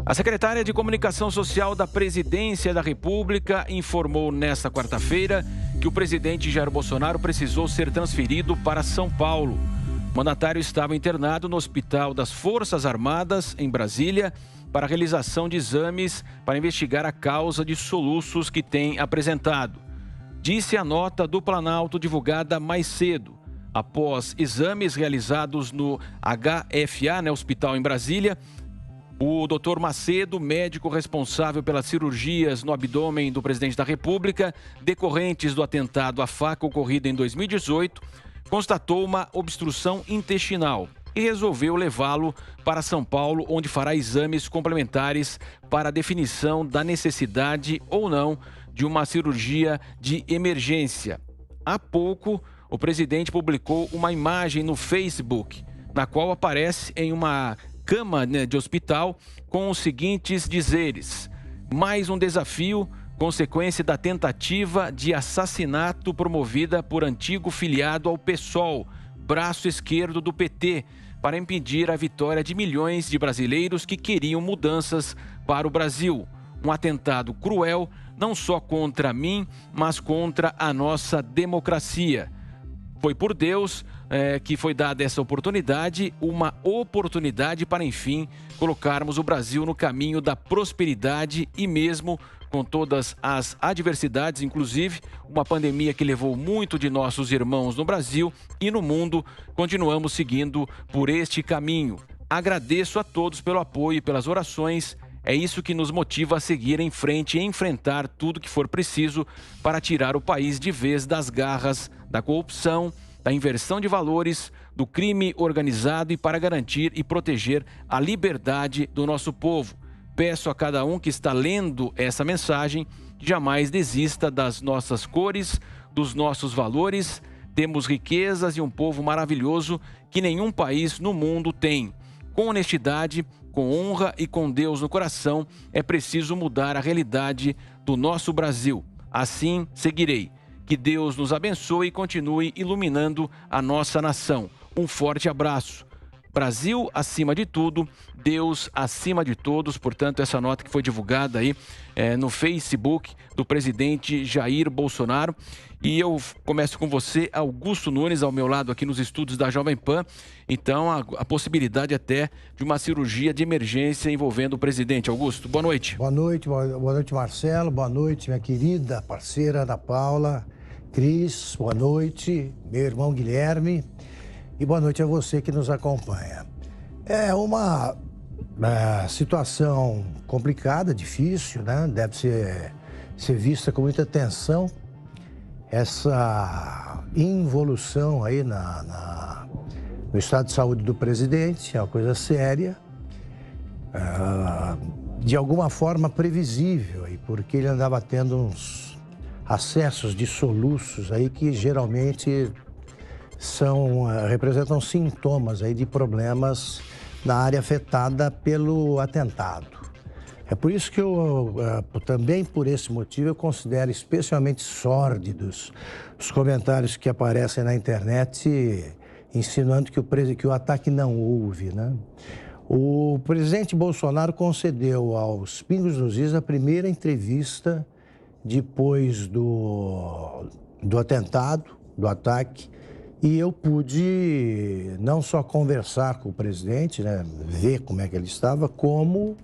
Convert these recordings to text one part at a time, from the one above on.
A secretária de Comunicação Social da Presidência da República informou nesta quarta-feira que o presidente Jair Bolsonaro precisou ser transferido para São Paulo. O mandatário estava internado no Hospital das Forças Armadas, em Brasília, para a realização de exames para investigar a causa de soluços que tem apresentado. Disse a nota do Planalto divulgada mais cedo. Após exames realizados no HFA, Hospital em Brasília, o Dr. Macedo, médico responsável pelas cirurgias no abdômen do presidente da República, decorrentes do atentado à faca ocorrido em 2018, constatou uma obstrução intestinal e resolveu levá-lo para São Paulo, onde fará exames complementares para a definição da necessidade ou não de uma cirurgia de emergência. Há pouco, o presidente publicou uma imagem no Facebook, na qual aparece em uma cama de hospital com os seguintes dizeres: mais um desafio, consequência da tentativa de assassinato promovida por antigo filiado ao PSOL, braço esquerdo do PT, para impedir a vitória de milhões de brasileiros que queriam mudanças para o Brasil. Um atentado cruel, não só contra mim, mas contra a nossa democracia. Foi por Deus que foi dada essa oportunidade, uma oportunidade para, enfim, colocarmos o Brasil no caminho da prosperidade e mesmo com todas as adversidades, inclusive uma pandemia que levou muito de nossos irmãos no Brasil e no mundo, continuamos seguindo por este caminho. Agradeço a todos pelo apoio e pelas orações. É isso que nos motiva a seguir em frente e enfrentar tudo que for preciso para tirar o país de vez das garras da corrupção, da inversão de valores, do crime organizado e para garantir e proteger a liberdade do nosso povo. Peço a cada um que está lendo essa mensagem que jamais desista das nossas cores, dos nossos valores. Temos riquezas e um povo maravilhoso que nenhum país no mundo tem. Com honestidade, com honra e com Deus no coração, é preciso mudar a realidade do nosso Brasil. Assim seguirei. Que Deus nos abençoe e continue iluminando a nossa nação. Um forte abraço. Brasil acima de tudo, Deus acima de todos. Portanto, essa nota que foi divulgada aí no Facebook do presidente Jair Bolsonaro. E eu começo com você, Augusto Nunes, ao meu lado aqui nos estúdios da Jovem Pan. Então, a possibilidade até de uma cirurgia de emergência envolvendo o presidente. Augusto, boa noite. Boa noite, Marcelo. Boa noite, minha querida parceira Ana Paula. Cris, boa noite. Meu irmão Guilherme. E boa noite a você que nos acompanha. É uma situação complicada, difícil, né? Deve ser vista com muita atenção. Essa involução aí no estado de saúde do presidente é uma coisa séria, de alguma forma previsível, aí, porque ele andava tendo uns acessos de soluços aí que geralmente representam sintomas aí de problemas na área afetada pelo atentado. É por isso que também por esse motivo, eu considero especialmente sórdidos os comentários que aparecem na internet insinuando que o ataque não houve, né? O presidente Bolsonaro concedeu aos Pingos nos Is a primeira entrevista depois do atentado, do ataque, e eu pude não só conversar com o presidente, né, ver como é que ele estava, como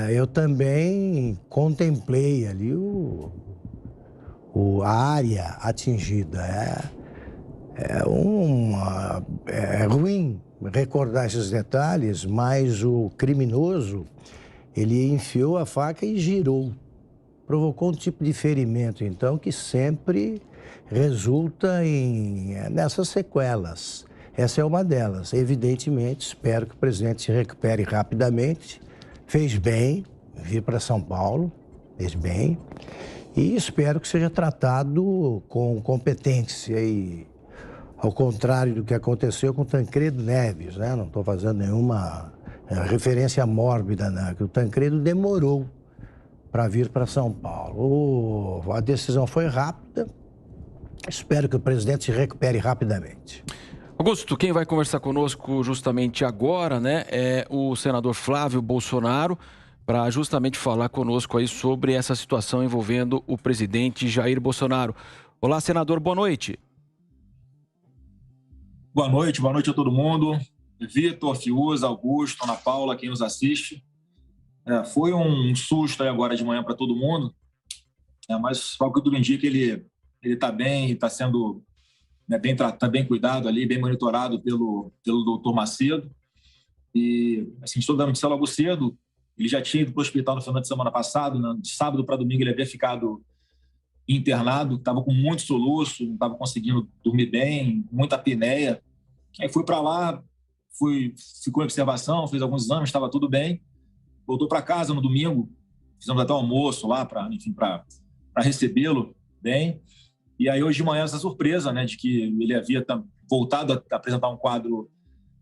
eu também contemplei ali a área atingida. É ruim recordar esses detalhes, mas o criminoso, ele enfiou a faca e girou. Provocou um tipo de ferimento, então, que sempre resulta nessas sequelas. Essa é uma delas. Evidentemente, espero que o presidente se recupere rapidamente. Fez bem vir para São Paulo, fez bem. E espero que seja tratado com competência e, ao contrário do que aconteceu com Tancredo Neves, né? Não estou fazendo nenhuma referência mórbida, né? Que o Tancredo demorou para vir para São Paulo. A decisão foi rápida. Espero que o presidente se recupere rapidamente. Augusto, quem vai conversar conosco justamente agora, né, é o senador Flávio Bolsonaro, para justamente falar conosco aí sobre essa situação envolvendo o presidente Jair Bolsonaro. Olá, senador, boa noite. Boa noite a todo mundo. Vitor, Fiuza, Augusto, Ana Paula, quem nos assiste. Foi um susto aí agora de manhã para todo mundo, mas ao que tudo indica, ele está bem, está sendo tá bem cuidado ali, bem monitorado pelo doutor Macedo. E, assim, estou dando notícia logo cedo, ele já tinha ido para o hospital no final de semana passado, né? De sábado para domingo ele havia ficado internado, estava com muito soluço, não estava conseguindo dormir bem, muita apneia. Aí fui para lá, ficou em observação, fez alguns exames, estava tudo bem. Voltou para casa no domingo, fizemos até um almoço lá para recebê-lo bem. E aí hoje de manhã essa surpresa, né, de que ele havia voltado a apresentar um quadro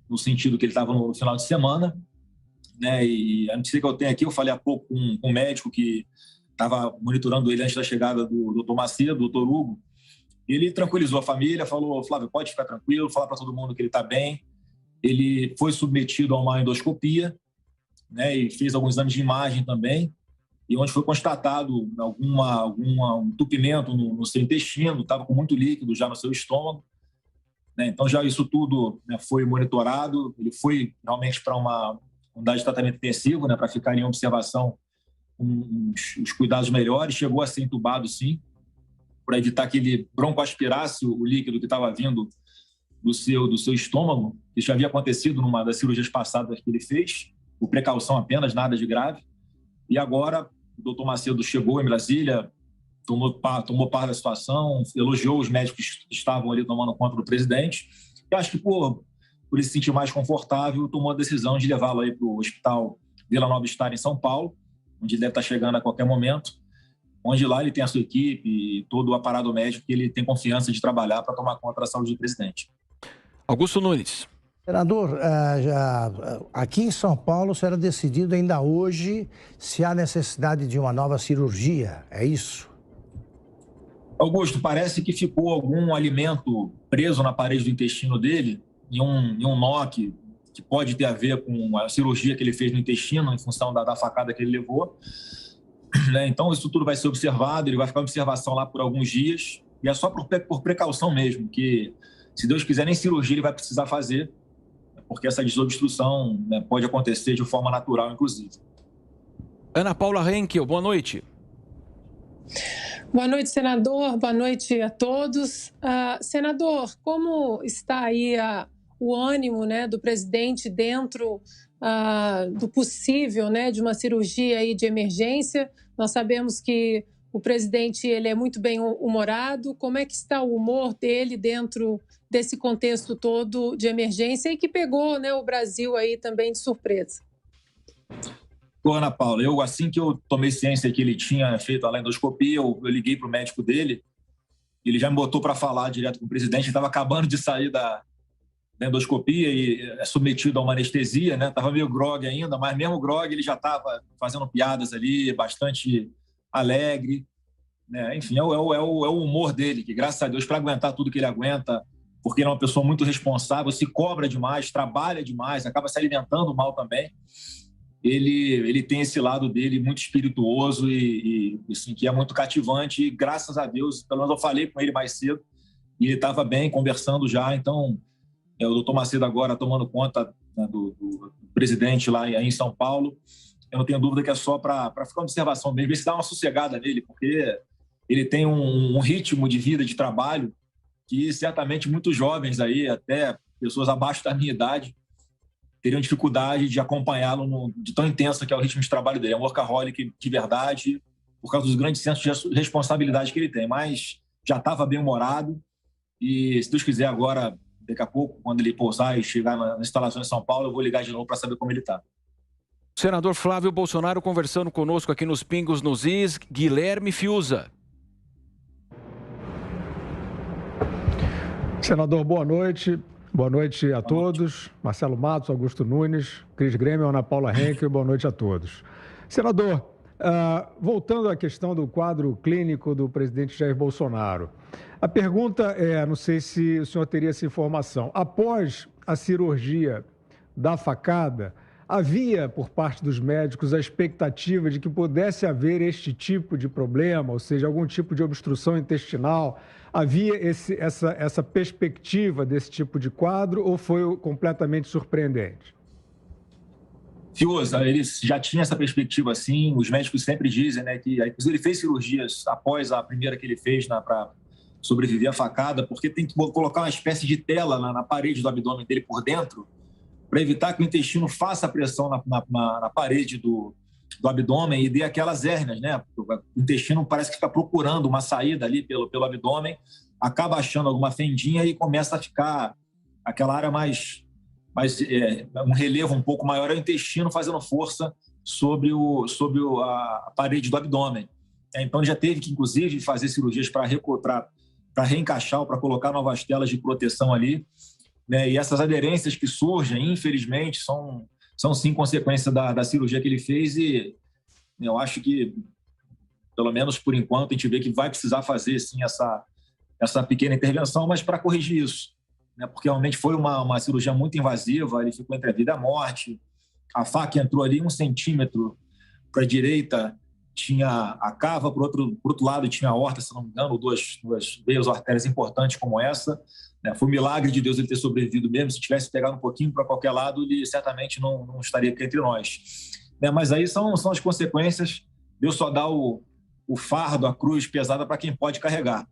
no sentido que ele estava no final de semana, né? E a notícia que eu tenho aqui, eu falei há pouco com um médico que estava monitorando ele antes da chegada do doutor Macedo, do doutor Hugo. Ele tranquilizou a família, falou: Flávio, pode ficar tranquilo, falar para todo mundo que ele está bem. Ele foi submetido a uma endoscopia, né, e fez alguns exames de imagem também, e onde foi constatado um entupimento no seu intestino, estava com muito líquido já no seu estômago, né? Então já isso tudo, né, foi monitorado. Ele foi realmente para uma unidade de tratamento intensivo, né, para ficar em observação com os cuidados melhores. Chegou a ser entubado, sim, para evitar que ele broncoaspirasse o líquido que estava vindo do seu estômago. Isso já havia acontecido numa das cirurgias passadas que ele fez, por precaução apenas, nada de grave. E agora o doutor Macedo chegou em Brasília, tomou parte da situação, elogiou os médicos que estavam ali tomando conta do presidente. E acho que por ele se sentir mais confortável, tomou a decisão de levá-lo aí para o Hospital Vila Nova Star, em São Paulo, onde ele deve estar chegando a qualquer momento, onde lá ele tem a sua equipe e todo o aparato médico que ele tem confiança de trabalhar para tomar conta da saúde do presidente. Augusto Nunes. Senador, aqui em São Paulo será decidido ainda hoje se há necessidade de uma nova cirurgia, é isso? Augusto, parece que ficou algum alimento preso na parede do intestino dele, em um nó que pode ter a ver com a cirurgia que ele fez no intestino, em função da facada que ele levou, né? Então, isso tudo vai ser observado, ele vai ficar em observação lá por alguns dias, e é só por precaução mesmo, que, se Deus quiser, nem cirurgia ele vai precisar fazer, porque essa desobstrução, né, pode acontecer de forma natural, inclusive. Ana Paula Henkel, boa noite. Boa noite, senador. Boa noite a todos. Senador, como está aí o ânimo, né, do presidente dentro do possível, né, de uma cirurgia aí de emergência? Nós sabemos que o presidente ele é muito bem humorado. Como é que está o humor dele dentro desse contexto todo de emergência e que pegou, né, o Brasil aí também de surpresa? Ô, Ana Paula, assim que eu tomei ciência que ele tinha feito a endoscopia, eu liguei para o médico dele, ele já me botou para falar direto com o presidente. Ele estava acabando de sair da endoscopia e é submetido a uma anestesia, né? Estava meio grogue ainda, mas mesmo grogue ele já estava fazendo piadas ali, bastante alegre, né? Enfim, é o humor dele, que graças a Deus, para aguentar tudo que ele aguenta, porque ele é uma pessoa muito responsável, se cobra demais, trabalha demais, acaba se alimentando mal também. Ele tem esse lado dele muito espirituoso e assim, que é muito cativante, e graças a Deus, pelo menos eu falei com ele mais cedo, e ele estava bem, conversando já. Então, o doutor Macedo agora tomando conta, né, do presidente lá em São Paulo. Eu não tenho dúvida que é só para ficar uma observação mesmo, ver se dá uma sossegada nele, porque ele tem um ritmo de vida, de trabalho, que certamente muitos jovens aí, até pessoas abaixo da minha idade, teriam dificuldade de acompanhá-lo de tão intenso que é o ritmo de trabalho dele. É um workaholic de verdade, por causa dos grandes sensos de responsabilidade que ele tem, mas já estava bem-humorado e, se Deus quiser, agora, daqui a pouco, quando ele pousar e chegar na instalação em São Paulo, eu vou ligar de novo para saber como ele está. Senador Flávio Bolsonaro conversando conosco aqui nos Pingos nos Is. Guilherme Fiuza. Senador, boa noite. Boa noite a todos. Marcelo Matos, Augusto Nunes, Cris Grêmio, Ana Paula Henkel, boa noite a todos. Senador, Voltando à questão do quadro clínico do presidente Jair Bolsonaro, a pergunta é, não sei se o senhor teria essa informação, após a cirurgia da facada, havia, por parte dos médicos, a expectativa de que pudesse haver este tipo de problema, ou seja, algum tipo de obstrução intestinal? Havia essa perspectiva desse tipo de quadro ou foi completamente surpreendente? Fiuza, ele já tinha essa perspectiva, sim. Os médicos sempre dizem, né, que inclusive ele fez cirurgias após a primeira que ele fez para sobreviver à facada, porque tem que colocar uma espécie de tela na parede do abdômen dele por dentro, para evitar que o intestino faça pressão na parede do abdômen e dê aquelas hérnias, né? O intestino parece que fica procurando uma saída ali pelo abdômen, acaba achando alguma fendinha e começa a ficar aquela área mais um relevo um pouco maior, é o intestino fazendo força sobre a parede do abdômen. Então, já teve que, inclusive, fazer cirurgias para reencaixar ou para colocar novas telas de proteção ali, né? E essas aderências que surgem, infelizmente, são sim consequência da cirurgia que ele fez e eu acho que, pelo menos por enquanto, a gente vê que vai precisar fazer, sim, essa pequena intervenção, mas para corrigir isso, né? Porque realmente foi uma cirurgia muito invasiva, ele ficou entre a vida e a morte, a faca entrou ali 1 centímetro para a direita, tinha a cava, para o outro lado tinha a aorta, se não me engano, duas veias artérias importantes como essa, né? Foi um milagre de Deus ele ter sobrevivido mesmo, se tivesse pegado um pouquinho para qualquer lado, ele certamente não estaria aqui entre nós, né? Mas aí são as consequências, Deus só dá o fardo, a cruz pesada para quem pode carregar,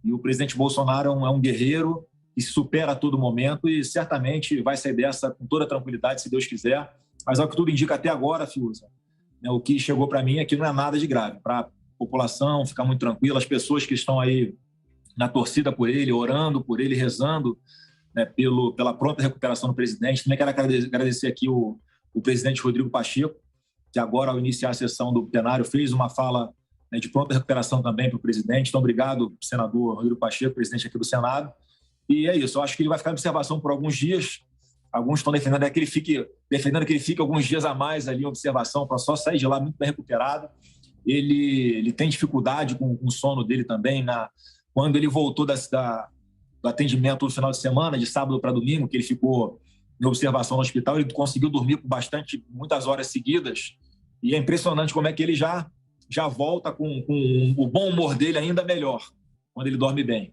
e o presidente Bolsonaro é um guerreiro que se supera a todo momento e certamente vai sair dessa com toda tranquilidade, se Deus quiser, mas ao que tudo indica até agora, Fiuza, o que chegou para mim é que não é nada de grave, para a população ficar muito tranquila, as pessoas que estão aí na torcida por ele, orando por ele, rezando, né, pela pronta recuperação do presidente. Também quero agradecer aqui o presidente Rodrigo Pacheco, que agora, ao iniciar a sessão do plenário, fez uma fala, né, de pronta recuperação também para o presidente. Então, obrigado, senador Rodrigo Pacheco, presidente aqui do Senado. E é isso, eu acho que ele vai ficar em observação por alguns dias. Alguns estão defendendo que ele fique alguns dias a mais ali em observação para só sair de lá muito bem recuperado. Ele tem dificuldade com o sono dele também. Quando ele voltou do atendimento no final de semana, de sábado para domingo, que ele ficou em observação no hospital, ele conseguiu dormir por muitas horas seguidas. E é impressionante como é que ele já volta com o bom humor dele ainda melhor, quando ele dorme bem.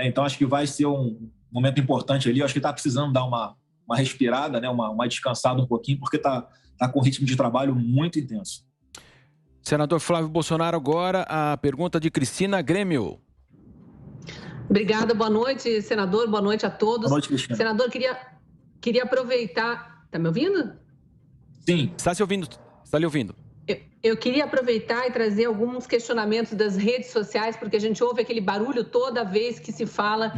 Então, acho que vai ser um momento importante ali. Eu acho que ele está precisando dar uma respirada, né? uma descansada um pouquinho, porque está com um ritmo de trabalho muito intenso. Senador Flávio Bolsonaro, agora a pergunta de Cristina Grêmio. Obrigada, boa noite, senador, boa noite a todos. Boa noite, Cristina. Senador, queria aproveitar... Está me ouvindo? Sim. Está lhe ouvindo. Eu queria aproveitar e trazer alguns questionamentos das redes sociais, porque a gente ouve aquele barulho toda vez que se fala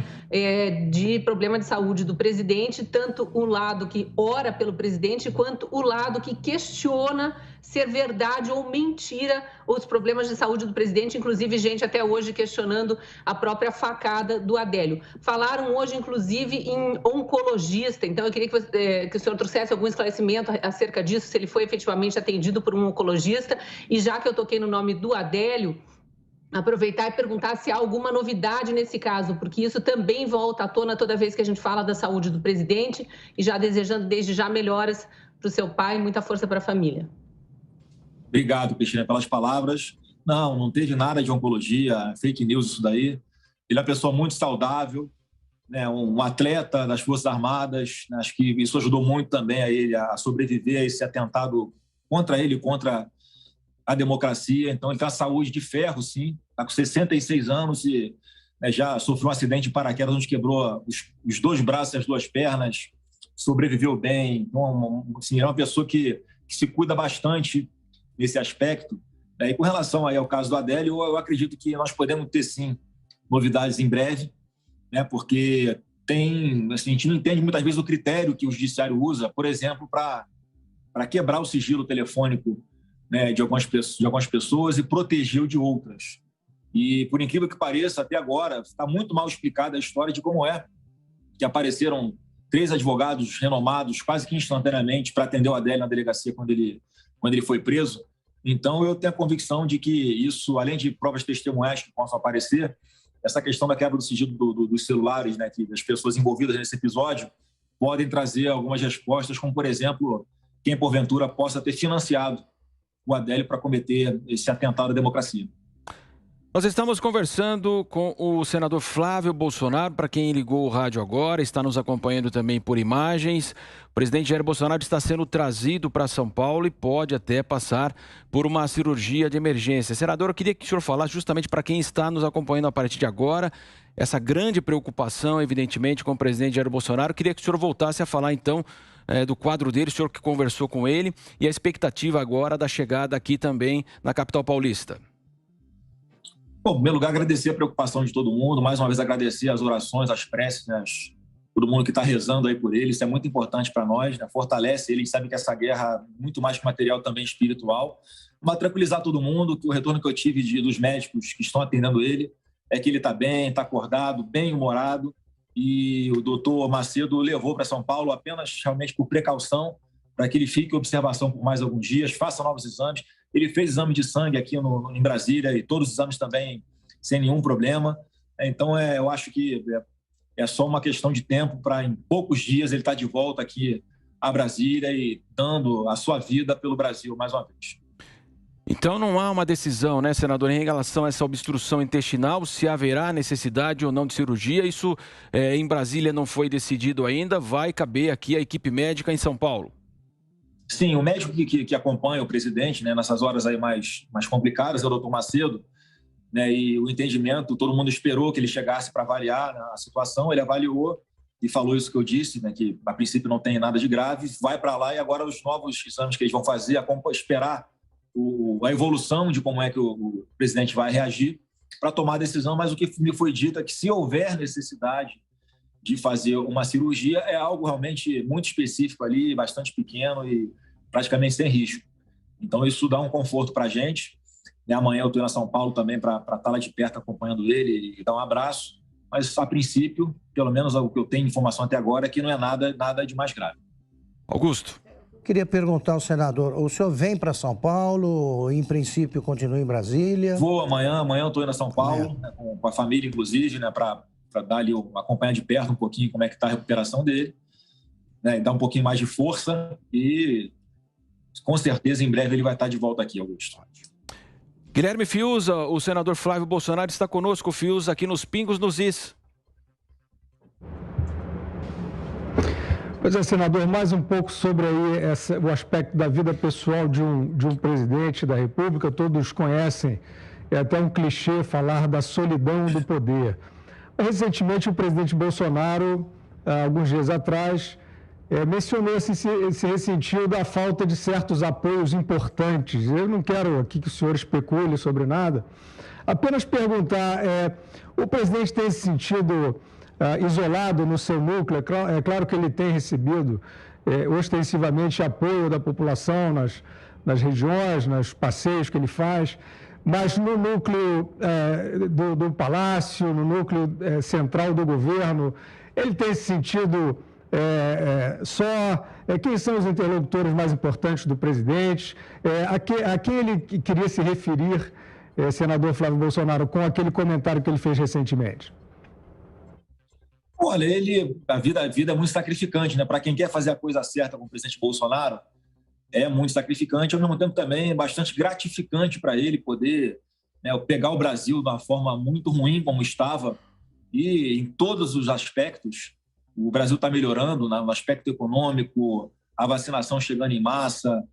de problema de saúde do presidente, tanto o lado que ora pelo presidente, quanto o lado que questiona ser verdade ou mentira os problemas de saúde do presidente, inclusive gente até hoje questionando a própria facada do Adélio. Falaram hoje, inclusive, em oncologista, então eu queria que o senhor trouxesse algum esclarecimento acerca disso, se ele foi efetivamente atendido por um oncologista. E já que eu toquei no nome do Adélio, aproveitar e perguntar se há alguma novidade nesse caso, porque isso também volta à tona toda vez que a gente fala da saúde do presidente, e já desejando desde já melhoras para o seu pai e muita força para a família. Obrigado, Cristina, pelas palavras. Não teve nada de oncologia, fake news isso daí. Ele é uma pessoa muito saudável, né, um atleta das Forças Armadas, né, acho que isso ajudou muito também a ele a sobreviver a esse atentado contra ele, contra a democracia. Então, ele tem uma saúde de ferro, sim, está com 66 anos e, né, já sofreu um acidente de paraquedas onde quebrou os 2 braços e as 2 pernas, sobreviveu bem. Então, assim, é uma pessoa que se cuida bastante nesse aspecto. E com relação aí ao caso do Adélio, eu acredito que nós podemos ter, sim, novidades em breve, né, porque a gente não entende muitas vezes o critério que o judiciário usa, por exemplo, para quebrar o sigilo telefônico, né, de algumas pessoas e proteger o de outras. E, por incrível que pareça, até agora está muito mal explicada a história de como é que apareceram 3 advogados renomados quase que instantaneamente para atender o Adélio na delegacia quando ele foi preso. Então, eu tenho a convicção de que isso, além de provas testemunhais que possam aparecer, essa questão da quebra do sigilo dos celulares, né, que as pessoas envolvidas nesse episódio podem trazer algumas respostas, como, por exemplo, quem, porventura, possa ter financiado o Adélio para cometer esse atentado à democracia. Nós estamos conversando com o senador Flávio Bolsonaro. Para quem ligou o rádio agora, está nos acompanhando também por imagens. O presidente Jair Bolsonaro está sendo trazido para São Paulo e pode até passar por uma cirurgia de emergência. Senador, eu queria que o senhor falasse justamente para quem está nos acompanhando a partir de agora, essa grande preocupação, evidentemente, com o presidente Jair Bolsonaro. Eu queria que o senhor voltasse a falar, então, do quadro dele, o senhor que conversou com ele, e a expectativa agora da chegada aqui também na capital paulista. Bom, em primeiro lugar, agradecer a preocupação de todo mundo, mais uma vez agradecer as orações, as preces, né, todo mundo que está rezando aí por ele, isso é muito importante para nós, né, fortalece ele, a gente sabe que essa guerra é muito mais que material, também espiritual, mas tranquilizar todo mundo, que o retorno que eu tive dos médicos que estão atendendo ele é que ele está bem, está acordado, bem humorado, e o doutor Macedo levou para São Paulo apenas realmente por precaução, para que ele fique em observação por mais alguns dias, faça novos exames. Ele fez exame de sangue aqui em Brasília e todos os exames também sem nenhum problema. Então, eu acho que é só uma questão de tempo para, em poucos dias, ele estar de volta aqui a Brasília e dando a sua vida pelo Brasil mais uma vez. Então não há uma decisão, né, senador, em relação a essa obstrução intestinal, se haverá necessidade ou não de cirurgia. Isso em Brasília não foi decidido ainda, vai caber aqui a equipe médica em São Paulo. Sim, o médico que acompanha o presidente, né, nessas horas aí mais complicadas é o doutor Macedo, né, e o entendimento, todo mundo esperou que ele chegasse para avaliar, né, a situação, ele avaliou e falou isso que eu disse, né, que a princípio não tem nada de grave, vai para lá e agora os novos exames que eles vão fazer, esperar a evolução de como é que o presidente vai reagir para tomar a decisão, mas o que me foi dito é que se houver necessidade de fazer uma cirurgia, é algo realmente muito específico ali, bastante pequeno e praticamente sem risco. Então, isso dá um conforto para a gente. E amanhã eu estou em São Paulo também para estar lá de perto acompanhando ele e dar um abraço. Mas, a princípio, pelo menos o que eu tenho informação até agora, é que não é nada de mais grave. Augusto. Queria perguntar ao senador, o senhor vem para São Paulo, em princípio continua em Brasília? Vou amanhã eu estou indo a São Paulo, né, com a família, inclusive, né, para dar ali, acompanhar de perto um pouquinho como é que está a recuperação dele, né, e dar um pouquinho mais de força e, com certeza, em breve ele vai estar de volta aqui, Augusto. Guilherme Fiuza, o senador Flávio Bolsonaro está conosco, Fiuza, aqui nos Pingos nos Is. Pois é, senador, mais um pouco sobre aí o aspecto da vida pessoal de um presidente da República. Todos conhecem, é até um clichê falar da solidão do poder. Recentemente, o presidente Bolsonaro, alguns dias atrás, mencionou se ressentiu da falta de certos apoios importantes. Eu não quero aqui que o senhor especule sobre nada, apenas perguntar, o presidente tem se sentido isolado no seu núcleo? É claro que ele tem recebido ostensivamente apoio da população nas regiões, nos passeios que ele faz, mas no núcleo do Palácio, no núcleo central do governo, ele tem se sentido quem são os interlocutores mais importantes do presidente? A quem ele queria se referir, senador Flávio Bolsonaro, com aquele comentário que ele fez recentemente? Olha, a vida é muito sacrificante, né? Para quem quer fazer a coisa certa com o presidente Bolsonaro, é muito sacrificante, ao mesmo tempo também é bastante gratificante para ele poder, né, pegar o Brasil de uma forma muito ruim como estava e em todos os aspectos. O Brasil está melhorando no aspecto econômico, a vacinação chegando em massa,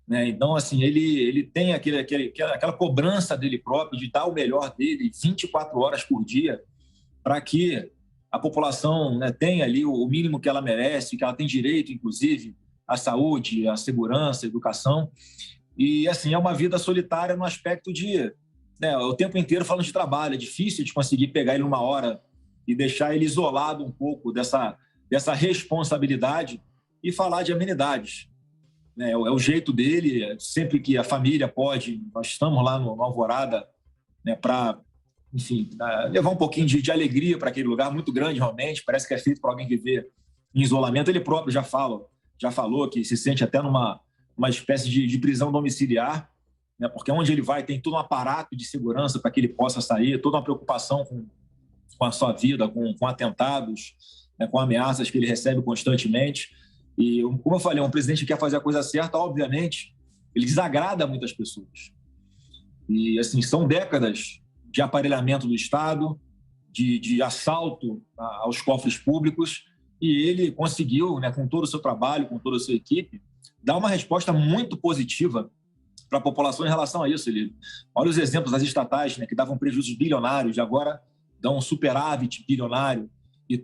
né? Então, assim, ele tem aquela cobrança dele próprio de dar o melhor dele 24 horas por dia para que a população, né, tenha ali o mínimo que ela merece, que ela tem direito, inclusive, à saúde, à segurança, à educação. E, assim, é uma vida solitária no aspecto de, né, o tempo inteiro falando de trabalho. É difícil de conseguir pegar ele numa hora e deixar ele isolado um pouco dessa responsabilidade e falar de amenidades. É o jeito dele, sempre que a família pode, nós estamos lá no Alvorada, né, para, enfim, levar um pouquinho de alegria para aquele lugar muito grande, realmente. Parece que é feito para alguém viver em isolamento. Ele próprio já falou que se sente até numa espécie de prisão domiciliar. né, porque onde ele vai tem todo um aparato de segurança para que ele possa sair, toda uma preocupação com a sua vida, com atentados, né, com ameaças que ele recebe constantemente. E, como eu falei, um presidente que quer fazer a coisa certa, obviamente, ele desagrada muitas pessoas. E, assim, são décadas de aparelhamento do Estado, de assalto aos cofres públicos, e ele conseguiu, né, com todo o seu trabalho, com toda a sua equipe, dar uma resposta muito positiva para a população em relação a isso. Olha os exemplos das estatais, né, que davam prejuízos bilionários, e agora dão um superávit bilionário, e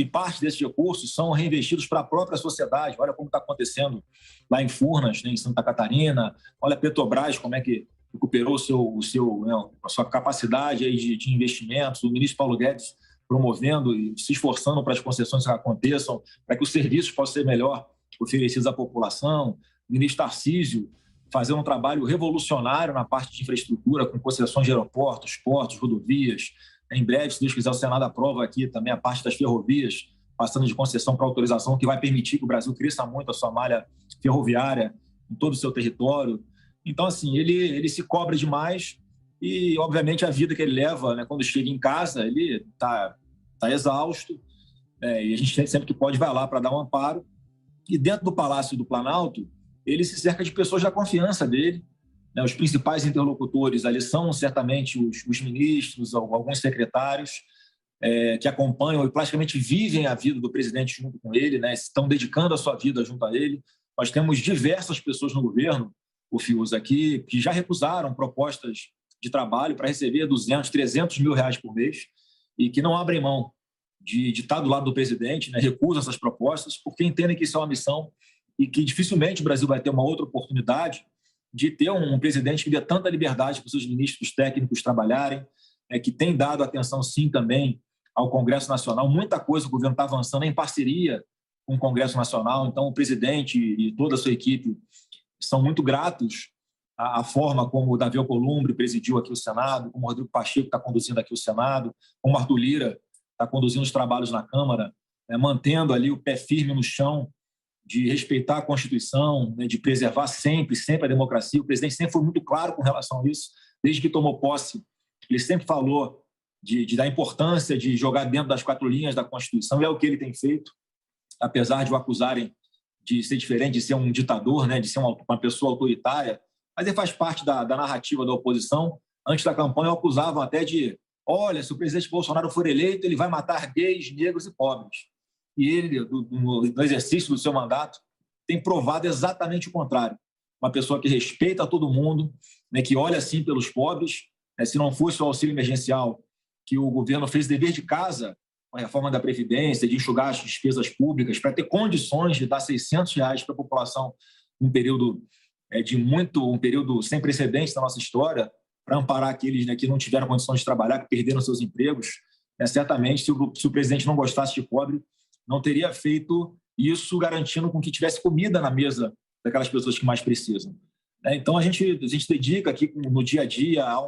parte desses recursos são reinvestidos para a própria sociedade. Olha como está acontecendo lá em Furnas, né, em Santa Catarina. Olha a Petrobras, como é que recuperou a sua capacidade aí de investimentos. O ministro Paulo Guedes promovendo e se esforçando para as concessões que aconteçam, para que os serviços possam ser melhor oferecidos à população. O ministro Tarcísio fazendo um trabalho revolucionário na parte de infraestrutura, com concessões de aeroportos, portos, rodovias. Em breve, se Deus quiser, o Senado aprova aqui também a parte das ferrovias, passando de concessão para autorização, que vai permitir que o Brasil cresça muito a sua malha ferroviária em todo o seu território. Então, assim, ele se cobra demais e, obviamente, a vida que ele leva, né, quando chega em casa, ele está exausto, e a gente sempre que pode vai lá para dar um amparo. E dentro do Palácio do Planalto, ele se cerca de pessoas da confiança dele, né? Os principais interlocutores ali são, certamente, os ministros, alguns secretários, que acompanham e praticamente vivem a vida do presidente junto com ele, né? Estão dedicando a sua vida junto a ele. Nós temos diversas pessoas no governo, o Fiuza aqui, que já recusaram propostas de trabalho para receber 200, 300 mil reais por mês e que não abrem mão de estar do lado do presidente, né? Recusam essas propostas porque entendem que isso é uma missão e que dificilmente o Brasil vai ter uma outra oportunidade de ter um presidente que dê tanta liberdade para os seus ministros técnicos trabalharem, que tem dado atenção, sim, também ao Congresso Nacional. Muita coisa o governo está avançando em parceria com o Congresso Nacional, então o presidente e toda a sua equipe são muito gratos à forma como o Davi Alcolumbre presidiu aqui o Senado, como o Rodrigo Pacheco está conduzindo aqui o Senado, como o Arthur Lira está conduzindo os trabalhos na Câmara, mantendo ali o pé firme no chão de respeitar a Constituição, né, de preservar sempre a democracia. O presidente sempre foi muito claro com relação a isso. Desde que tomou posse, ele sempre falou da importância de jogar dentro das 4 linhas da Constituição, e é o que ele tem feito, apesar de o acusarem de ser diferente, de ser um ditador, né, de ser uma pessoa autoritária, mas ele faz parte da narrativa da oposição. Antes da campanha, acusavam até de: olha, se o presidente Bolsonaro for eleito, ele vai matar gays, negros e pobres. E ele, no exercício do seu mandato, tem provado exatamente o contrário. Uma pessoa que respeita todo mundo, né, que olha assim pelos pobres. Se não fosse o auxílio emergencial, que o governo fez dever de casa com a reforma da Previdência, de enxugar as despesas públicas, para ter condições de dar R$600 para a população num período um período sem precedentes na nossa história, para amparar aqueles, né, que não tiveram condições de trabalhar, que perderam seus empregos. Certamente, se o presidente não gostasse de pobre, não teria feito isso garantindo com que tivesse comida na mesa daquelas pessoas que mais precisam. Então, a gente dedica aqui no dia a dia a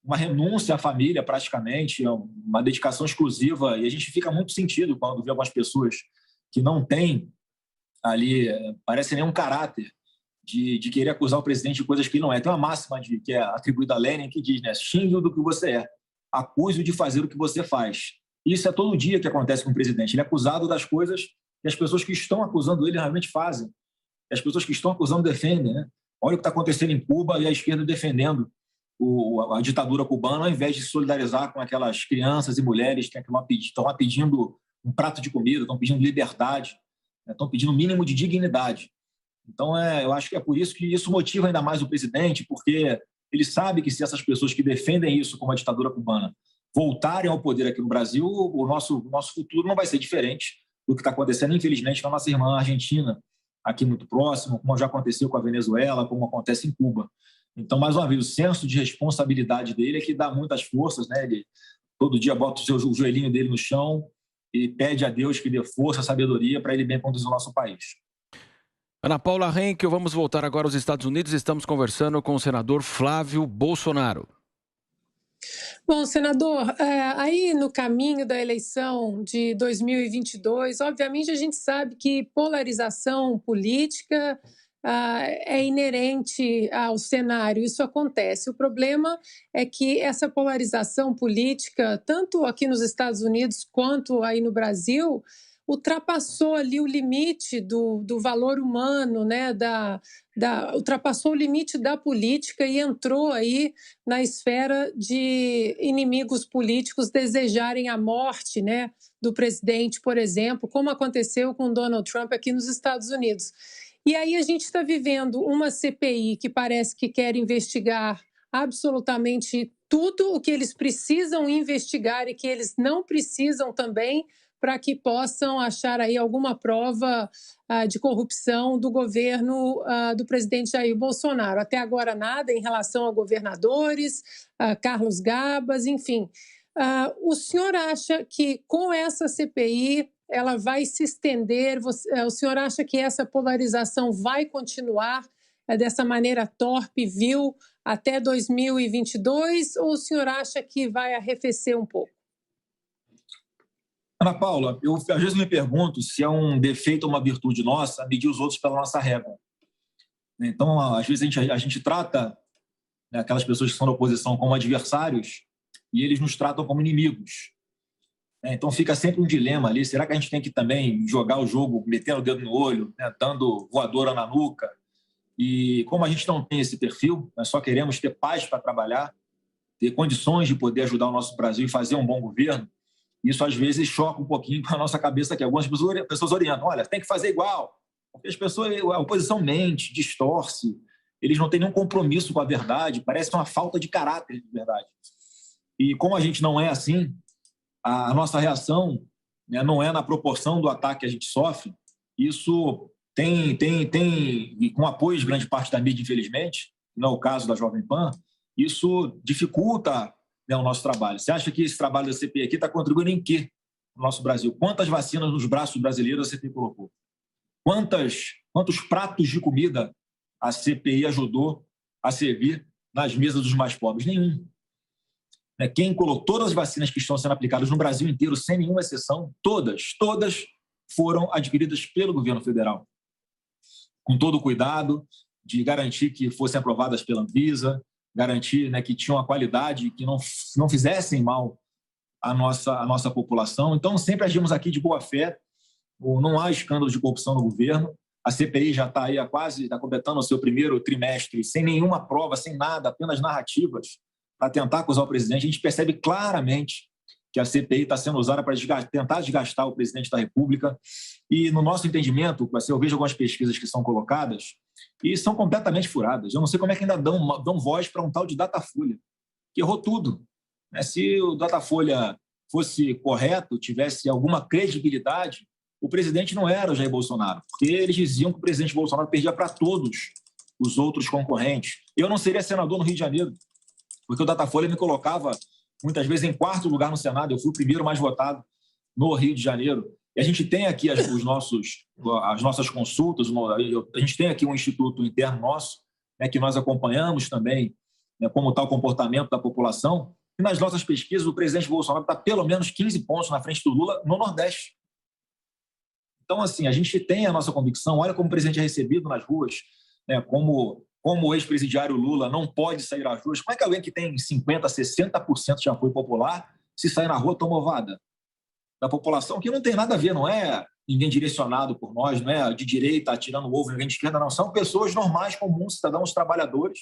uma renúncia à família, praticamente, uma dedicação exclusiva, e a gente fica muito sentido quando vê algumas pessoas que não têm ali, parece nenhum caráter de querer acusar o presidente de coisas que ele não é. Tem uma máxima que é atribuída a Lenin que diz, né, xingue-o do que você é, acuse-o de fazer o que você faz. Isso é todo dia que acontece com o presidente. Ele é acusado das coisas que as pessoas que estão acusando ele realmente fazem. E as pessoas que estão acusando defendem, né? Olha o que está acontecendo em Cuba e a esquerda defendendo a ditadura cubana, ao invés de se solidarizar com aquelas crianças e mulheres que estão lá pedindo um prato de comida, estão pedindo liberdade, estão pedindo o mínimo de dignidade. Então, eu acho que é por isso que isso motiva ainda mais o presidente, porque ele sabe que se essas pessoas que defendem isso como a ditadura cubana voltarem ao poder aqui no Brasil, o nosso futuro não vai ser diferente do que está acontecendo, infelizmente, com a nossa irmã Argentina, aqui muito próximo, como já aconteceu com a Venezuela, como acontece em Cuba. Então, mais uma vez, o senso de responsabilidade dele é que dá muitas forças, né? Ele todo dia bota o joelhinho dele no chão e pede a Deus que dê força, sabedoria para ele bem conduzir o nosso país. Ana Paula Henkel, vamos voltar agora aos Estados Unidos. Estamos conversando com o senador Flávio Bolsonaro. Bom, senador, aí no caminho da eleição de 2022, obviamente a gente sabe que polarização política é inerente ao cenário, isso acontece. O problema é que essa polarização política, tanto aqui nos Estados Unidos quanto aí no Brasil, ultrapassou ali o limite do valor humano, né? Ultrapassou o limite da política e entrou aí na esfera de inimigos políticos desejarem a morte, né, do presidente, por exemplo, como aconteceu com Donald Trump aqui nos Estados Unidos. E aí a gente está vivendo uma CPI que parece que quer investigar absolutamente tudo o que eles precisam investigar e que eles não precisam também, para que possam achar aí alguma prova de corrupção do governo do presidente Jair Bolsonaro. Até agora nada em relação a governadores, Carlos Gabas, enfim. O senhor acha que com essa CPI ela vai se estender? O senhor acha que essa polarização vai continuar dessa maneira torpe, vil, até 2022? Ou o senhor acha que vai arrefecer um pouco? Ana Paula, eu às vezes me pergunto se é um defeito ou uma virtude nossa medir os outros pela nossa régua. Então, às vezes a gente trata, né, aquelas pessoas que são da oposição como adversários e eles nos tratam como inimigos. Então fica sempre um dilema ali, será que a gente tem que também jogar o jogo metendo o dedo no olho, né, dando voadora na nuca? E como a gente não tem esse perfil, nós só queremos ter paz para trabalhar, ter condições de poder ajudar o nosso Brasil e fazer um bom governo, isso às vezes choca um pouquinho com a nossa cabeça aqui. Algumas pessoas orientam, olha, tem que fazer igual, porque a oposição mente, distorce, eles não têm nenhum compromisso com a verdade, parece uma falta de caráter de verdade. E como a gente não é assim, a nossa reação, né, não é na proporção do ataque que a gente sofre, isso tem e com apoio de grande parte da mídia, infelizmente, não é o caso da Jovem Pan, isso dificulta, né, o nosso trabalho. Você acha que esse trabalho da CPI aqui está contribuindo em quê no nosso Brasil? Quantas vacinas nos braços brasileiros a CPI colocou? Quantos pratos de comida a CPI ajudou a servir nas mesas dos mais pobres? Nenhum. Quem colocou todas as vacinas que estão sendo aplicadas no Brasil inteiro, sem nenhuma exceção, todas foram adquiridas pelo governo federal, com todo o cuidado de garantir que fossem aprovadas pela Anvisa, garantir, né, que tinham a qualidade, que não fizessem mal à nossa população. Então, sempre agimos aqui de boa fé, não há escândalo de corrupção no governo. A CPI já está aí está completando o seu primeiro trimestre, sem nenhuma prova, sem nada, apenas narrativas, para tentar acusar o presidente. A gente percebe claramente que a CPI está sendo usada para tentar desgastar o presidente da República. E, no nosso entendimento, eu vejo algumas pesquisas que são colocadas e são completamente furadas. Eu não sei como é que ainda dão voz para um tal de Datafolha, que errou tudo. Se o Datafolha fosse correto, tivesse alguma credibilidade, o presidente não era o Jair Bolsonaro, porque eles diziam que o presidente Bolsonaro perdia para todos os outros concorrentes. Eu não seria senador no Rio de Janeiro, porque o Datafolha me colocava muitas vezes em quarto lugar no Senado. Eu fui o primeiro mais votado no Rio de Janeiro. E a gente tem aqui as nossas consultas, a gente tem aqui um instituto interno nosso, né, que nós acompanhamos também, né, como está o comportamento da população. E nas nossas pesquisas, o presidente Bolsonaro está pelo menos 15 pontos na frente do Lula no Nordeste. Então, assim, a gente tem a nossa convicção. Olha como o presidente é recebido nas ruas, né, como o ex-presidiário Lula não pode sair às ruas. Como é que alguém que tem 50%, 60% de apoio popular, se sair na rua, toma ovada da população, que não tem nada a ver, não é ninguém direcionado por nós, não é de direita atirando ovo, ninguém de esquerda, não. São pessoas normais, comuns, cidadãos, trabalhadores,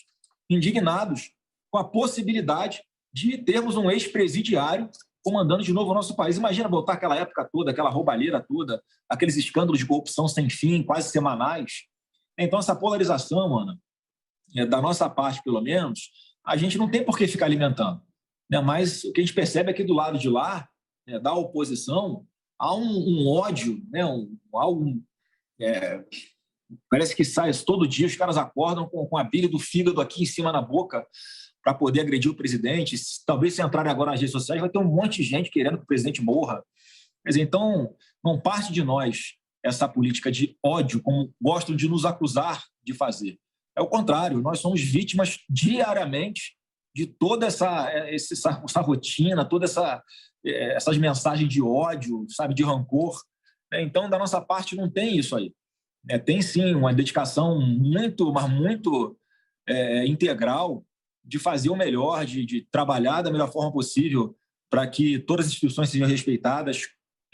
indignados com a possibilidade de termos um ex-presidiário comandando de novo o nosso país. Imagina voltar aquela época toda, aquela roubalheira toda, aqueles escândalos de corrupção sem fim, quase semanais. Então, essa polarização, Ana, da nossa parte, pelo menos, a gente não tem por que ficar alimentando. Mas o que a gente percebe é que do lado de lá, da oposição, há um ódio, parece que sai todo dia, os caras acordam com a bilha do fígado aqui em cima na boca para poder agredir o presidente. Talvez se entrarem agora nas redes sociais, vai ter um monte de gente querendo que o presidente morra. Quer dizer, então, não parte de nós essa política de ódio, como gostam de nos acusar de fazer. É o contrário, nós somos vítimas diariamente de toda essa rotina, todas essas mensagens de ódio, sabe, de rancor. Então, da nossa parte, não tem isso aí. tem sim uma dedicação muito, mas muito integral de fazer o melhor, de trabalhar da melhor forma possível para que todas as instituições sejam respeitadas,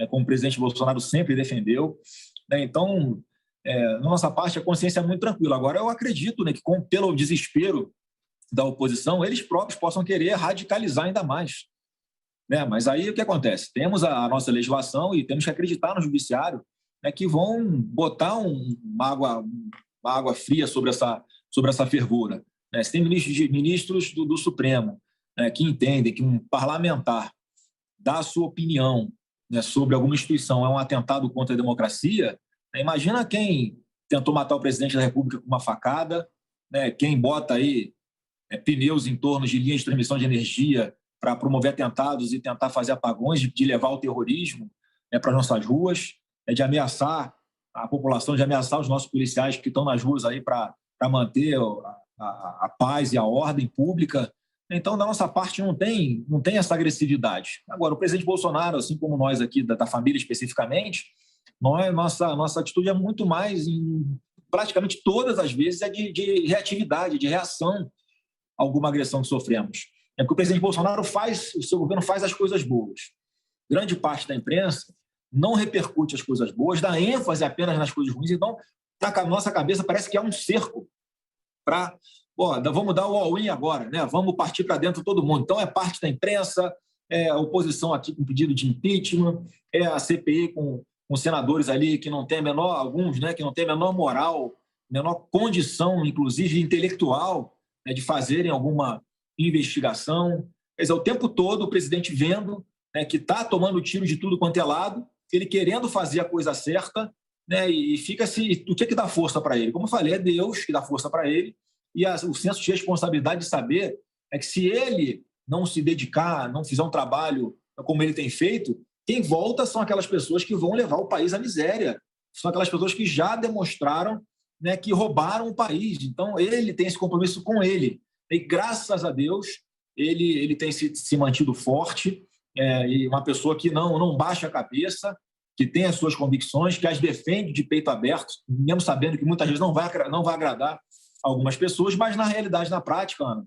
como o presidente Bolsonaro sempre defendeu. Então, na nossa parte, a consciência é muito tranquila. Agora, eu acredito, né, que pelo desespero da oposição, eles próprios possam querer radicalizar ainda mais. Né? Mas aí o que acontece? Temos a nossa legislação e temos que acreditar no judiciário, né, que vão botar uma água fria sobre essa fervura. Né? Se tem ministros do Supremo, né, que entendem que um parlamentar dá a sua opinião, né, sobre alguma instituição é um atentado contra a democracia, né, imagina quem tentou matar o presidente da República com uma facada, né, quem bota aí pneus em torno de linhas de transmissão de energia para promover atentados e tentar fazer apagões, de levar o terrorismo, né, para as nossas ruas, de ameaçar a população, de ameaçar os nossos policiais que estão nas ruas aí para manter a paz e a ordem pública. Então, da nossa parte, não tem essa agressividade. Agora, o presidente Bolsonaro, assim como nós aqui da família especificamente, nossa atitude é muito mais, praticamente todas as vezes, de reatividade, de reação a alguma agressão que sofremos. É porque o presidente Bolsonaro o seu governo faz as coisas boas. Grande parte da imprensa não repercute as coisas boas, dá ênfase apenas nas coisas ruins. Então, na nossa cabeça, parece que há um cerco para... vamos dar o all-in agora, né? Vamos partir para dentro todo mundo. Então, é parte da imprensa, a oposição aqui com pedido de impeachment, a CPI com senadores ali que não tem alguns, né, que não tem a menor moral, menor condição, inclusive intelectual, né, de fazerem alguma investigação. Quer dizer, o tempo todo o presidente vendo, né, que está tomando tiro de tudo quanto é lado, ele querendo fazer a coisa certa, né, e fica-se... O que dá força para ele? Como eu falei, é Deus que dá força para ele, e o senso de responsabilidade de saber é que se ele não se dedicar, não fizer um trabalho como ele tem feito, quem volta são aquelas pessoas que vão levar o país à miséria, são aquelas pessoas que já demonstraram, né, que roubaram o país. Então, ele tem esse compromisso com ele. E, graças a Deus, ele tem se mantido forte, e uma pessoa que não baixa a cabeça, que tem as suas convicções, que as defende de peito aberto, mesmo sabendo que muitas vezes não vai agradar algumas pessoas, mas, na realidade, na prática, Ana,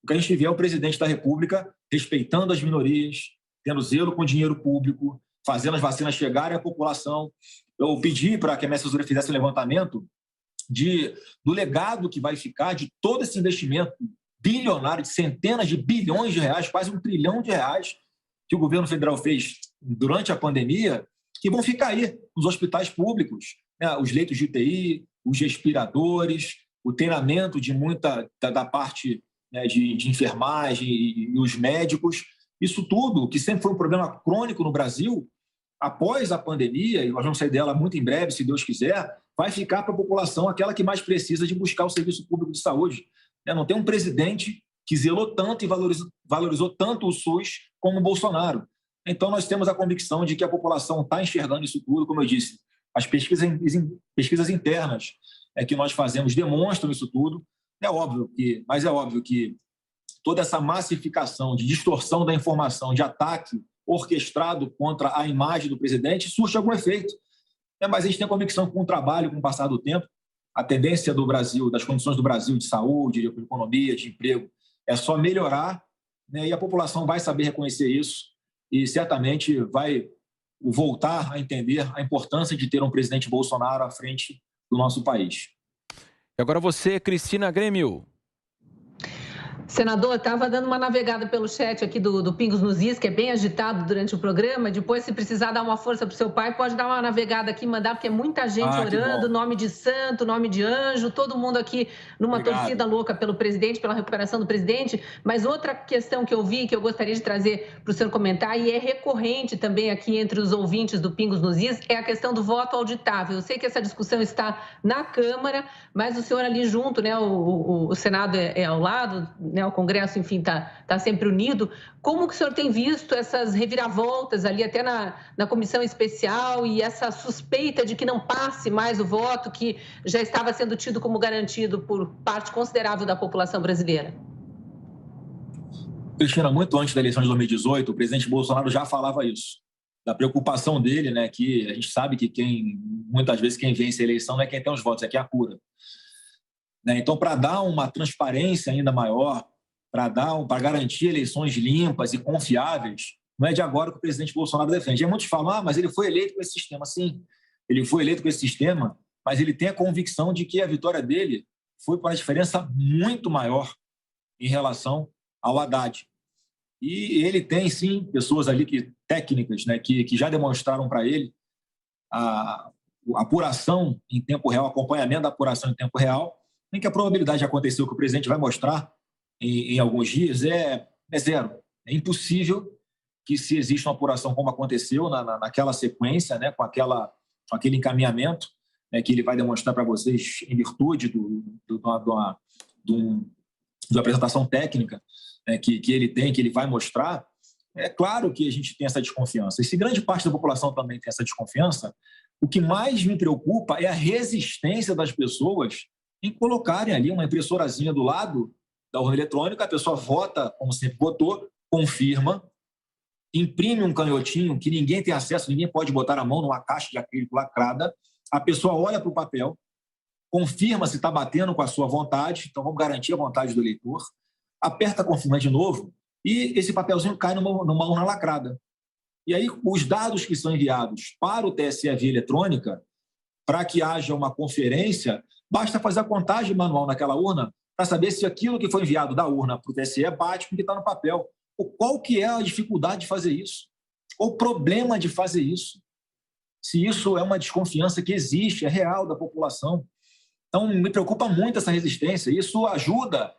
o que a gente vê é o presidente da República respeitando as minorias, tendo zelo com o dinheiro público, fazendo as vacinas chegarem à população. Eu pedi para que a minha assessoria fizesse um levantamento do legado que vai ficar de todo esse investimento bilionário, de centenas de bilhões de reais, quase R$1 trilhão, que o governo federal fez durante a pandemia, que vão ficar aí nos hospitais públicos, né? Os leitos de UTI, os respiradores, o treinamento de muita da parte, né, de enfermagem e os médicos. Isso tudo, que sempre foi um problema crônico no Brasil, após a pandemia, e nós vamos sair dela muito em breve, se Deus quiser, vai ficar para a população aquela que mais precisa de buscar o serviço público de saúde. Não tem um presidente que zelou tanto e valorizou tanto o SUS como o Bolsonaro. Então, nós temos a convicção de que a população está enxergando isso tudo, como eu disse. As pesquisas internas que nós fazemos demonstram isso tudo. Mas é óbvio que toda essa massificação de distorção da informação, de ataque orquestrado contra a imagem do presidente, surte algum efeito. Mas a gente tem a convicção que, com o trabalho, com o passar do tempo, a tendência do Brasil, das condições do Brasil de saúde, de economia, de emprego, é só melhorar, né? E a população vai saber reconhecer isso e certamente vai voltar a entender a importância de ter um presidente Bolsonaro à frente do nosso país. E agora você, Cristina Grêmio. Senador, estava dando uma navegada pelo chat aqui do Pingos nos Is, que é bem agitado durante o programa. Depois, se precisar dar uma força para o seu pai, pode dar uma navegada aqui e mandar, porque é muita gente orando, nome de santo, nome de anjo, todo mundo aqui numa torcida louca pelo presidente, pela recuperação do presidente. Mas outra questão que eu vi, que eu gostaria de trazer para o senhor comentar, e é recorrente também aqui entre os ouvintes do Pingos nos Is, é a questão do voto auditável. Eu sei que essa discussão está na Câmara, mas o senhor ali junto, né, o Senado é ao lado, né, o Congresso, enfim, está sempre unido. Como que o senhor tem visto essas reviravoltas ali, até na comissão especial, e essa suspeita de que não passe mais o voto que já estava sendo tido como garantido por parte considerável da população brasileira? Cristina, muito antes da eleição de 2018, o presidente Bolsonaro já falava isso. da preocupação dele, né, que a gente sabe que muitas vezes quem vence a eleição não é quem tem os votos, é quem apura. Né? Então, para dar uma transparência ainda maior, para garantir eleições limpas e confiáveis, não é de agora que o presidente Bolsonaro defende. E muitos falam, mas ele foi eleito com esse sistema. Sim, ele foi eleito com esse sistema, mas ele tem a convicção de que a vitória dele foi por uma diferença muito maior em relação ao Haddad. E ele tem, sim, pessoas ali técnicas, né, que já demonstraram para ele a apuração em tempo real, acompanhamento da apuração em tempo real, em que a probabilidade de acontecer o que o presidente vai mostrar em alguns dias é zero. É impossível que, se existe uma apuração como aconteceu naquela sequência, né, com aquele encaminhamento, né, que ele vai demonstrar para vocês em virtude da apresentação técnica, né, que ele tem, que ele vai mostrar. É claro que a gente tem essa desconfiança. E se grande parte da população também tem essa desconfiança, o que mais me preocupa é a resistência das pessoas em colocarem ali uma impressorazinha do lado da urna eletrônica, a pessoa vota como sempre votou, confirma, imprime um canhotinho que ninguém tem acesso, ninguém pode botar a mão numa caixa de acrílico lacrada, a pessoa olha para o papel, confirma se está batendo com a sua vontade, então vamos garantir a vontade do eleitor, aperta confirma de novo e esse papelzinho cai numa urna lacrada. E aí os dados que são enviados para o TSE via eletrônica, para que haja uma conferência, basta fazer a contagem manual naquela urna para saber se aquilo que foi enviado da urna para o TSE bate com o que está no papel. Qual que é a dificuldade de fazer isso? Qual o problema de fazer isso? Se isso é uma desconfiança que existe, é real da população. Então, me preocupa muito essa resistência. Isso ajuda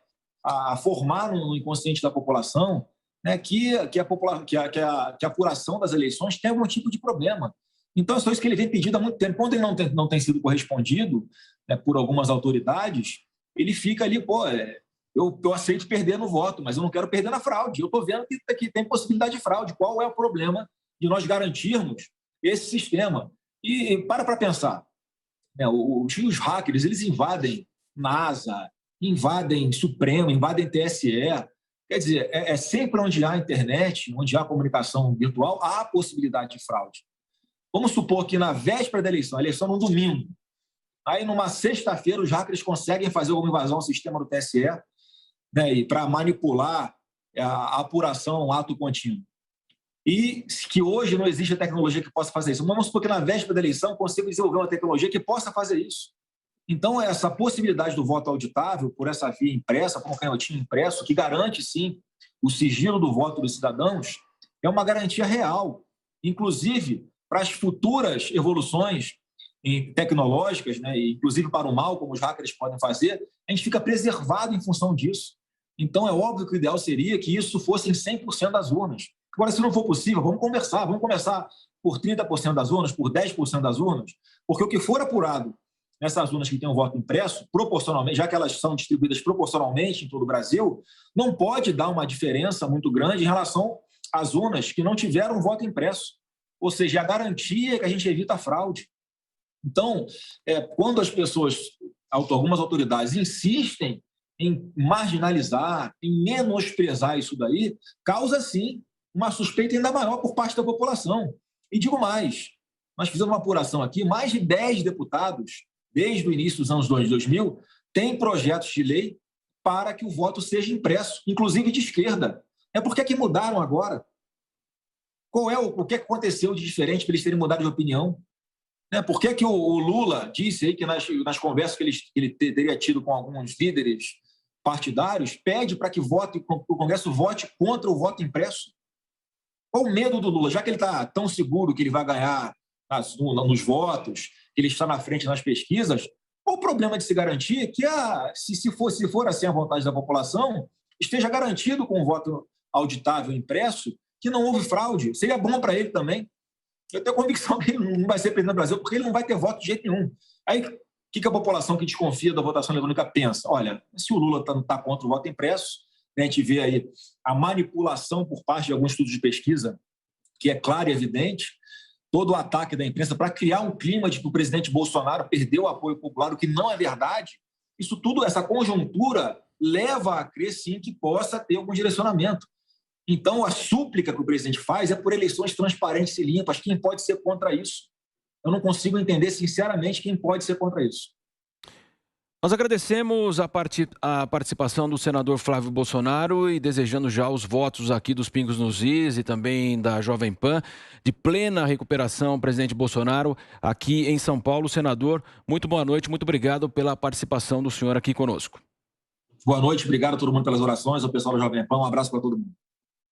a formar no inconsciente da população, né, que a apuração das eleições tem algum tipo de problema. Então, é só isso que ele vem pedindo há muito tempo. Quando ele não tem sido correspondido, né, por algumas autoridades, ele fica ali, eu aceito perder no voto, mas eu não quero perder na fraude. Eu estou vendo que tem possibilidade de fraude. Qual é o problema de nós garantirmos esse sistema? E para pensar. Né, os hackers, eles invadem NASA, invadem Supremo, invadem TSE. Quer dizer, é sempre onde há internet, onde há comunicação virtual, há possibilidade de fraude. Vamos supor que na véspera da eleição, a eleição no domingo, aí numa sexta-feira os hackers conseguem fazer alguma invasão ao sistema do TSE, né, para manipular a apuração, o ato contínuo. E que hoje não existe a tecnologia que possa fazer isso. Vamos supor que na véspera da eleição consiga desenvolver uma tecnologia que possa fazer isso. Então, essa possibilidade do voto auditável por essa via impressa, por um canhotinho impresso, que garante, sim, o sigilo do voto dos cidadãos, é uma garantia real. Inclusive, para as futuras evoluções tecnológicas, né, e inclusive para o mal, como os hackers podem fazer, a gente fica preservado em função disso. Então, é óbvio que o ideal seria que isso fosse em 100% das urnas. Agora, se não for possível, vamos começar por 30% das urnas, por 10% das urnas, porque o que for apurado nessas urnas que têm um voto impresso, proporcionalmente, já que elas são distribuídas proporcionalmente em todo o Brasil, não pode dar uma diferença muito grande em relação às urnas que não tiveram um voto impresso. Ou seja, a garantia é que a gente evita a fraude. Então, quando as pessoas, algumas autoridades, insistem em marginalizar, em menosprezar isso daí, causa, sim, uma suspeita ainda maior por parte da população. E digo mais, nós fizemos uma apuração aqui, mais de 10 deputados, desde o início dos anos 2000, têm projetos de lei para que o voto seja impresso, inclusive de esquerda. Por que mudaram agora? O que aconteceu de diferente para eles terem mudado de opinião? Por que o Lula disse aí que nas conversas que ele teria tido com alguns líderes partidários, pede para que o Congresso vote contra o voto impresso? Qual o medo do Lula? Já que ele está tão seguro que ele vai ganhar nos votos, que ele está na frente nas pesquisas, qual o problema de se garantir que, se for assim a vontade da população, esteja garantido com o voto auditável impresso que não houve fraude? Seria bom para ele também. Eu tenho a convicção que ele não vai ser presidente do Brasil porque ele não vai ter voto de jeito nenhum. Aí, o que a população que desconfia da votação eletrônica pensa? Olha, se o Lula está contra o voto impresso, a gente vê aí a manipulação por parte de alguns estudos de pesquisa, que é claro e evidente, todo o ataque da imprensa para criar um clima de que o presidente Bolsonaro perdeu o apoio popular, o que não é verdade. Isso tudo, essa conjuntura, leva a crer, sim, que possa ter algum direcionamento. Então, a súplica que o presidente faz é por eleições transparentes e limpas. Quem pode ser contra isso? Eu não consigo entender, sinceramente, quem pode ser contra isso. Nós agradecemos a participação do senador Flávio Bolsonaro e desejando já os votos aqui dos Pingos nos Is e também da Jovem Pan de plena recuperação, presidente Bolsonaro, aqui em São Paulo. Senador, muito boa noite, muito obrigado pela participação do senhor aqui conosco. Boa noite, obrigado a todo mundo pelas orações, ao pessoal da Jovem Pan, um abraço para todo mundo.